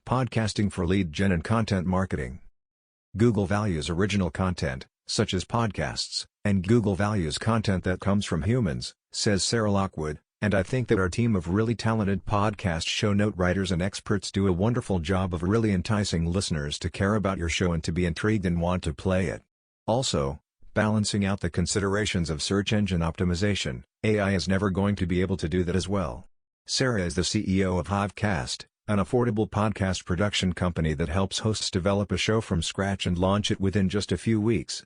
Podcasting for lead gen and content marketing. Google values original content, such as podcasts, and Google values content that comes from humans, says Sarah Lockwood, and I think that our team of really talented podcast show note writers and experts do a wonderful job of really enticing listeners to care about your show and to be intrigued and want to play it. Also, balancing out the considerations of search engine optimization, AI is never going to be able to do that as well. Sarah is the CEO of HiveCast, an affordable podcast production company that helps hosts develop a show from scratch and launch it within just a few weeks.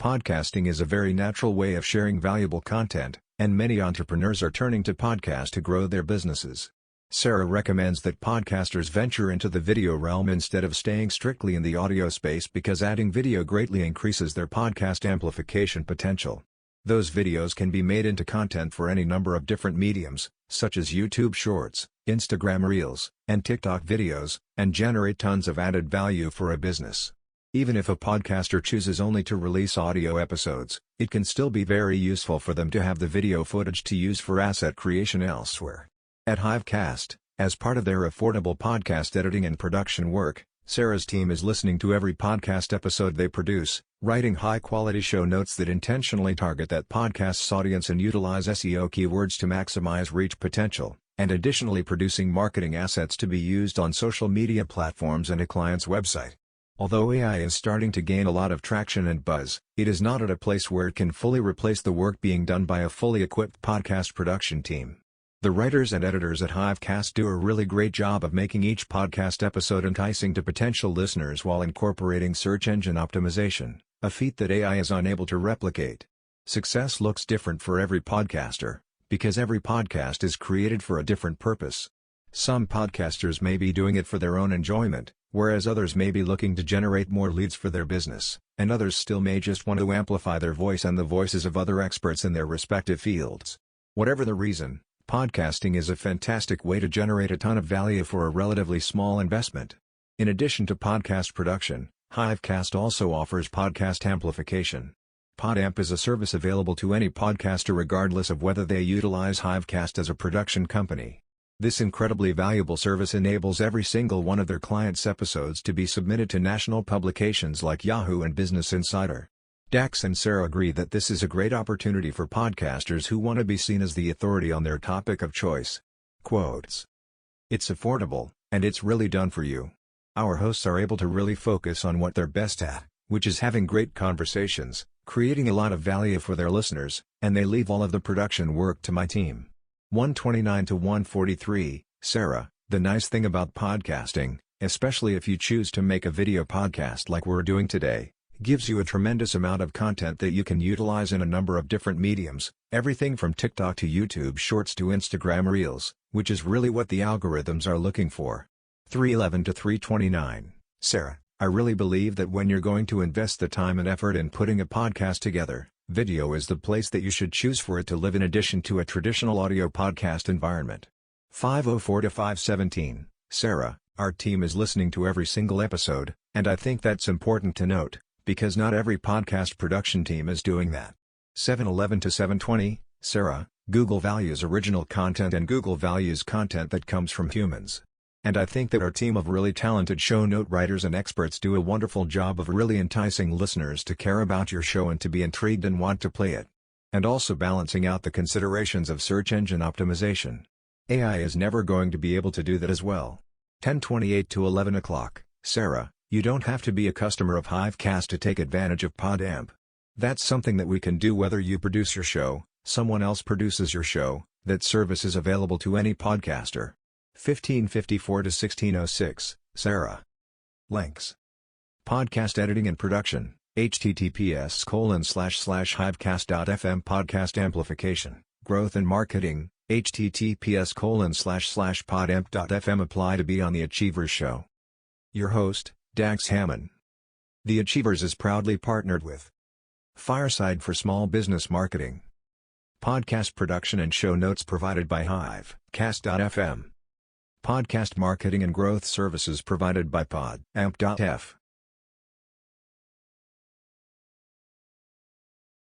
Podcasting is a very natural way of sharing valuable content, and many entrepreneurs are turning to podcasts to grow their businesses. Sarah recommends that podcasters venture into the video realm instead of staying strictly in the audio space because adding video greatly increases their podcast amplification potential. Those videos can be made into content for any number of different mediums, such as YouTube Shorts, Instagram Reels, and TikTok videos, and generate tons of added value for a business. Even if a podcaster chooses only to release audio episodes, it can still be very useful for them to have the video footage to use for asset creation elsewhere. At HiveCast, as part of their affordable podcast editing and production work, Sarah's team is listening to every podcast episode they produce, writing high-quality show notes that intentionally target that podcast's audience and utilize SEO keywords to maximize reach potential, and additionally producing marketing assets to be used on social media platforms and a client's website. Although AI is starting to gain a lot of traction and buzz, it is not at a place where it can fully replace the work being done by a fully equipped podcast production team. The writers and editors at HiveCast do a really great job of making each podcast episode enticing to potential listeners while incorporating search engine optimization, a feat that AI is unable to replicate. Success looks different for every podcaster, because every podcast is created for a different purpose. Some podcasters may be doing it for their own enjoyment, whereas others may be looking to generate more leads for their business, and others still may just want to amplify their voice and the voices of other experts in their respective fields. Whatever the reason, podcasting is a fantastic way to generate a ton of value for a relatively small investment. In addition to podcast production, HiveCast also offers podcast amplification. PodAmp is a service available to any podcaster regardless of whether they utilize HiveCast as a production company. This incredibly valuable service enables every single one of their clients' episodes to be submitted to national publications like Yahoo and Business Insider. Dax and Sarah agree that this is a great opportunity for podcasters who want to be seen as the authority on their topic of choice. Quotes. It's affordable, and it's really done for you. Our hosts are able to really focus on what they're best at, which is having great conversations, creating a lot of value for their listeners, and they leave all of the production work to my team. 129 to 143, Sarah, the nice thing about podcasting, especially if you choose to make a video podcast like we're doing today, gives you a tremendous amount of content that you can utilize in a number of different mediums, everything from TikTok to YouTube Shorts to Instagram Reels, which is really what the algorithms are looking for. 311 to 329, Sarah, I really believe that when you're going to invest the time and effort in putting a podcast together, video is the place that you should choose for it to live in addition to a traditional audio podcast environment. 504 to 517, Sarah, our team is listening to every single episode, and I think that's important to note, because not every podcast production team is doing that. 711 to 720, Sarah, Google values original content and Google values content that comes from humans. And I think that our team of really talented show note writers and experts do a wonderful job of really enticing listeners to care about your show and to be intrigued and want to play it. And also balancing out the considerations of search engine optimization. AI is never going to be able to do that as well. 10:28 to 11 o'clock, Sarah, you don't have to be a customer of HiveCast to take advantage of PodAmp. That's something that we can do whether you produce your show, someone else produces your show, that service is available to any podcaster. 1554 to 1606, Sarah. Links. Podcast editing and production, https://hivecast.fm. Podcast amplification, growth and marketing, https://podamp.fm. Apply to be on The Achievers Show. Your host, Dax Hammond. The Achievers is proudly partnered with Fireside for Small Business Marketing. Podcast production and show notes provided by HiveCast.fm. Podcast marketing and growth services provided by PodAmp.f.